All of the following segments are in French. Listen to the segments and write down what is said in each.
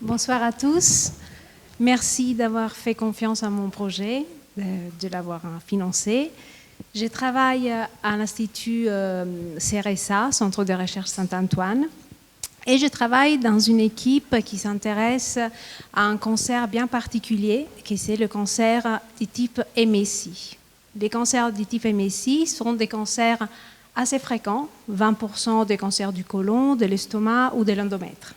Bonsoir à tous. Merci d'avoir fait confiance à mon projet, de l'avoir financé. Je travaille à l'Institut CRSA, Centre de recherche Saint-Antoine, et je travaille dans une équipe qui s'intéresse à un cancer bien particulier, qui c'est le cancer du type MSI. Les cancers du type MSI sont des cancers assez fréquents, 20% des cancers du côlon, de l'estomac ou de l'endomètre.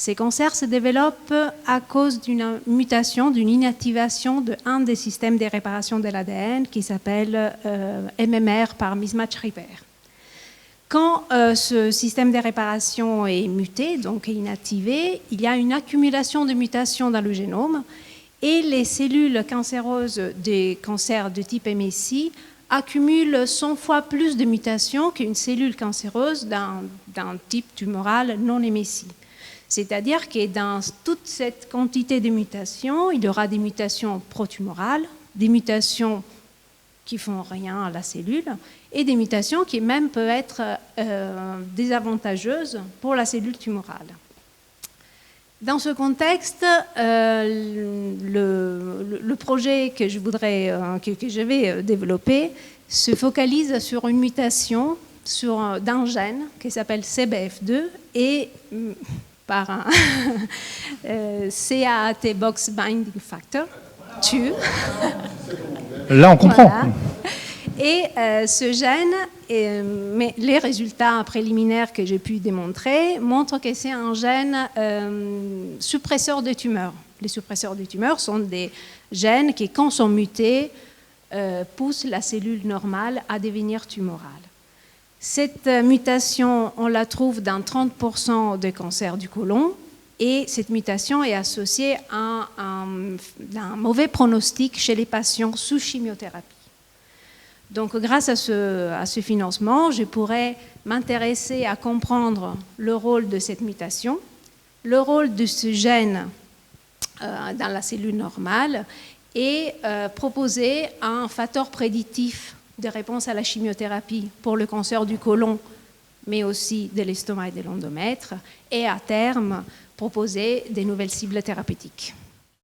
Ces cancers se développent à cause d'une mutation, d'une inactivation d'un des systèmes de réparation de l'ADN qui s'appelle MMR par mismatch repair. Quand ce système de réparation est muté, donc est inactivé, il y a une accumulation de mutations dans le génome et les cellules cancéreuses des cancers de type MSI accumulent 100 fois plus de mutations qu'une cellule cancéreuse d'un type tumoral non MSI. C'est-à-dire que dans toute cette quantité de mutations, il y aura des mutations protumorales, des mutations qui ne font rien à la cellule, et des mutations qui même peuvent être désavantageuses pour la cellule tumorale. Dans ce contexte, le projet que je vais développer se focalise sur une mutation d'un gène qui s'appelle CBF2 et par un CAAT Box Binding Factor, TU. Là, on comprend. Voilà. Et ce gène, mais les résultats préliminaires que j'ai pu démontrer montrent que c'est un gène suppresseur de tumeurs. Les suppresseurs de tumeurs sont des gènes qui, quand sont mutés, poussent la cellule normale à devenir tumorale. Cette mutation, on la trouve dans 30% des cancers du côlon et cette mutation est associée à un mauvais pronostic chez les patients sous chimiothérapie. Donc, grâce à ce financement, je pourrais m'intéresser à comprendre le rôle de cette mutation, le rôle de ce gène dans la cellule normale et proposer un facteur prédictif de réponse à la chimiothérapie pour le cancer du côlon, mais aussi de l'estomac et de l'endomètre, et à terme, proposer des nouvelles cibles thérapeutiques.